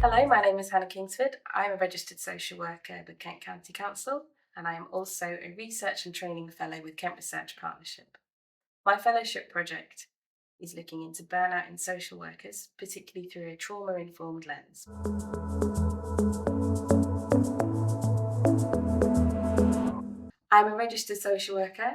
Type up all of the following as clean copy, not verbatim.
Hello, my name is Hannah Kingsford. I'm a registered social worker with Kent County Council, and I am also a research and training fellow with Kent Research Partnership. My fellowship project is looking into burnout in social workers, particularly through a trauma informed lens. I'm a registered social worker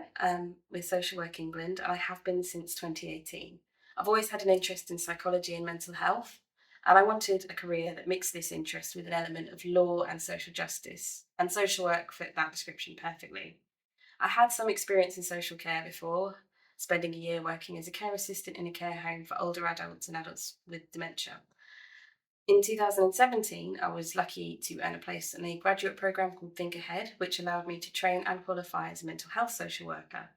with Social Work England, and I have been since 2018. I've always had an interest in psychology and mental health, and I wanted a career that mixed this interest with an element of law and social justice, and social work fit that description perfectly. I had some experience in social care before, spending a year working as a care assistant in a care home for older adults and adults with dementia. In 2017, I was lucky to earn a place in a graduate program called Think Ahead, which allowed me to train and qualify as a mental health social worker.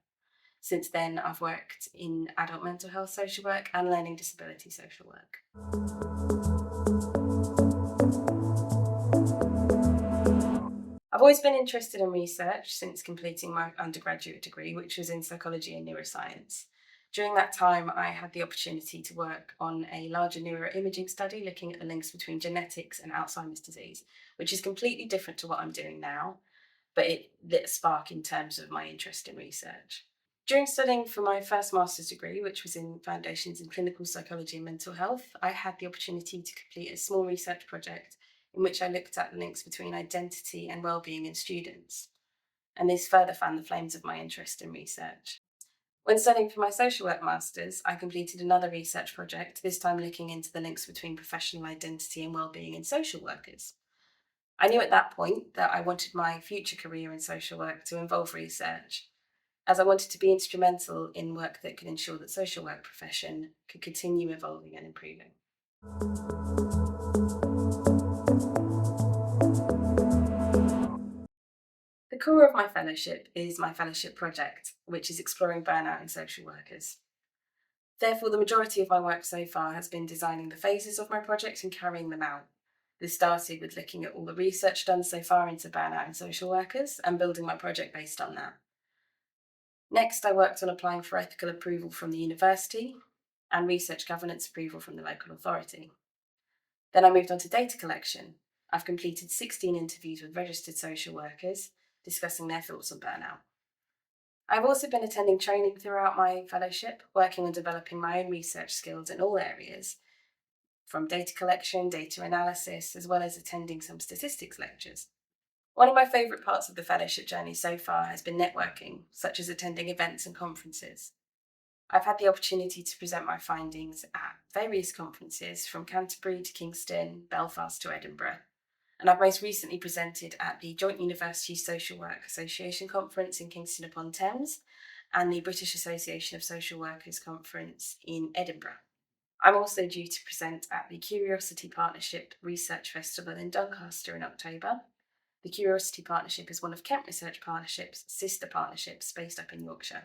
Since then, I've worked in adult mental health social work and learning disability social work. I've always been interested in research since completing my undergraduate degree, which was in psychology and neuroscience. During that time, I had the opportunity to work on a larger neuroimaging study looking at the links between genetics and Alzheimer's disease, which is completely different to what I'm doing now, but it lit a spark in terms of my interest in research. During studying for my first master's degree, which was in Foundations in Clinical Psychology and Mental Health, I had the opportunity to complete a small research project in which I looked at links between identity and well-being in students. And this further fanned the flames of my interest in research. When studying for my social work masters, I completed another research project, this time looking into the links between professional identity and well-being in social workers. I knew at that point that I wanted my future career in social work to involve research, as I wanted to be instrumental in work that could ensure that social work profession could continue evolving and improving. The core of my fellowship is my fellowship project, which is exploring burnout in social workers. Therefore, the majority of my work so far has been designing the phases of my project and carrying them out. This started with looking at all the research done so far into burnout in social workers and building my project based on that. Next, I worked on applying for ethical approval from the university and research governance approval from the local authority. Then I moved on to data collection. I've completed 16 interviews with registered social workers discussing their thoughts on burnout. I've also been attending training throughout my fellowship, working on developing my own research skills in all areas, from data collection, data analysis, as well as attending some statistics lectures. One of my favourite parts of the fellowship journey so far has been networking, such as attending events and conferences. I've had the opportunity to present my findings at various conferences from Canterbury to Kingston, Belfast to Edinburgh. And I've most recently presented at the Joint University Social Work Association Conference in Kingston upon Thames and the British Association of Social Workers Conference in Edinburgh. I'm also due to present at the Curiosity Partnership Research Festival in Doncaster in October. The Curiosity Partnership is one of Kent Research Partnership's sister partnerships based up in Yorkshire.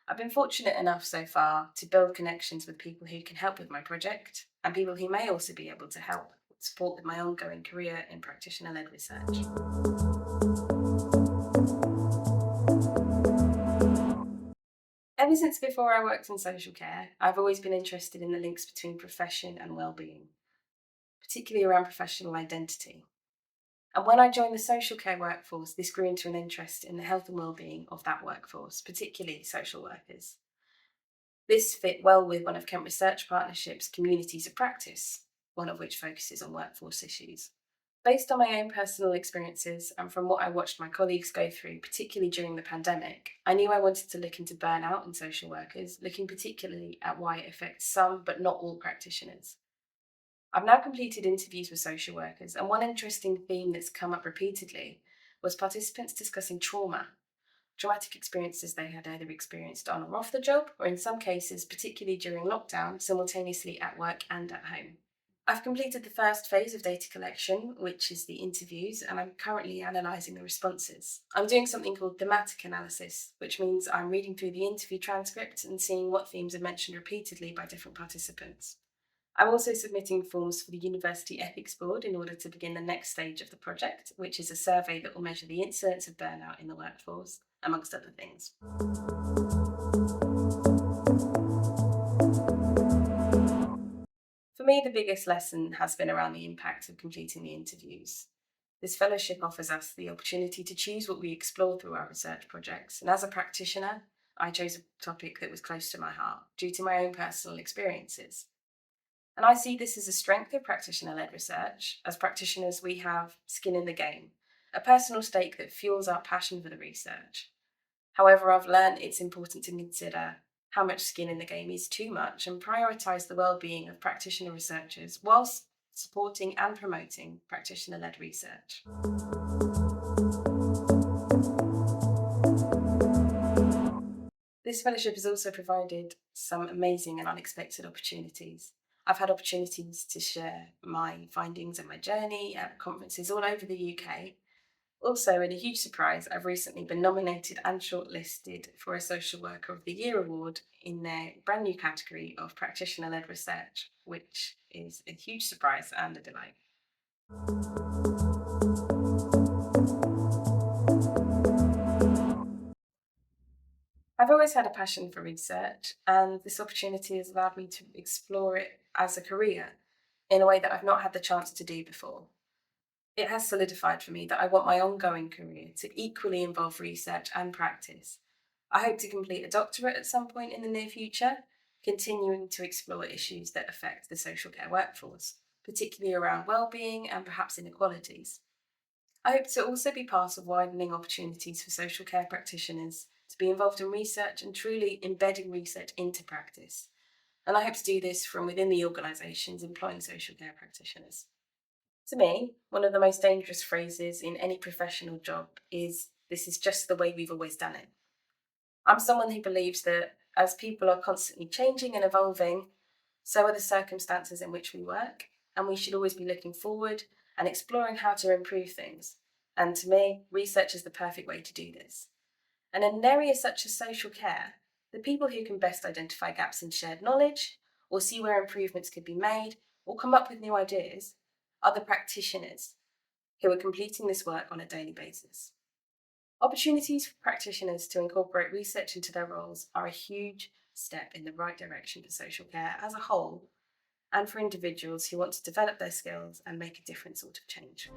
I've been fortunate enough so far to build connections with people who can help with my project and people who may also be able to help support with my ongoing career in practitioner-led research. Ever since before I worked in social care, I've always been interested in the links between profession and well-being, particularly around professional identity. And when I joined the social care workforce, this grew into an interest in the health and well-being of that workforce, particularly social workers. This fit well with one of Kent Research Partnership's communities of practice, one of which focuses on workforce issues. Based on my own personal experiences and from what I watched my colleagues go through, particularly during the pandemic, I knew I wanted to look into burnout in social workers, looking particularly at why it affects some but not all practitioners. I've now completed interviews with social workers, and one interesting theme that's come up repeatedly was participants discussing trauma, traumatic experiences they had either experienced on or off the job, or in some cases, particularly during lockdown, simultaneously at work and at home. I've completed the first phase of data collection, which is the interviews, and I'm currently analysing the responses. I'm doing something called thematic analysis, which means I'm reading through the interview transcript and seeing what themes are mentioned repeatedly by different participants. I'm also submitting forms for the University Ethics Board in order to begin the next stage of the project, which is a survey that will measure the incidence of burnout in the workforce, amongst other things. For me, the biggest lesson has been around the impact of completing the interviews. This fellowship offers us the opportunity to choose what we explore through our research projects, and as a practitioner, I chose a topic that was close to my heart due to my own personal experiences. And I see this as a strength of practitioner led research. As practitioners, we have skin in the game, a personal stake that fuels our passion for the research. However, I've learned it's important to consider how much skin in the game is too much and prioritise the well-being of practitioner researchers whilst supporting and promoting practitioner-led research. This fellowship has also provided some amazing and unexpected opportunities. I've had opportunities to share my findings and my journey at conferences all over the UK. Also, in a huge surprise, I've recently been nominated and shortlisted for a Social Worker of the Year award in their brand new category of practitioner led research, which is a huge surprise and a delight. I've always had a passion for research, and this opportunity has allowed me to explore it as a career in a way that I've not had the chance to do before. It has solidified for me that I want my ongoing career to equally involve research and practice. I hope to complete a doctorate at some point in the near future, continuing to explore issues that affect the social care workforce, particularly around well-being and perhaps inequalities. I hope to also be part of widening opportunities for social care practitioners to be involved in research and truly embedding research into practice. And I hope to do this from within the organisations employing social care practitioners. To me, one of the most dangerous phrases in any professional job is this is just the way we've always done it. I'm someone who believes that as people are constantly changing and evolving, so are the circumstances in which we work, and we should always be looking forward and exploring how to improve things. And to me, research is the perfect way to do this. And in an area such as social care, the people who can best identify gaps in shared knowledge, or see where improvements could be made, or come up with new ideas, are the practitioners who are completing this work on a daily basis. Opportunities for practitioners to incorporate research into their roles are a huge step in the right direction for social care as a whole and for individuals who want to develop their skills and make a different sort of change.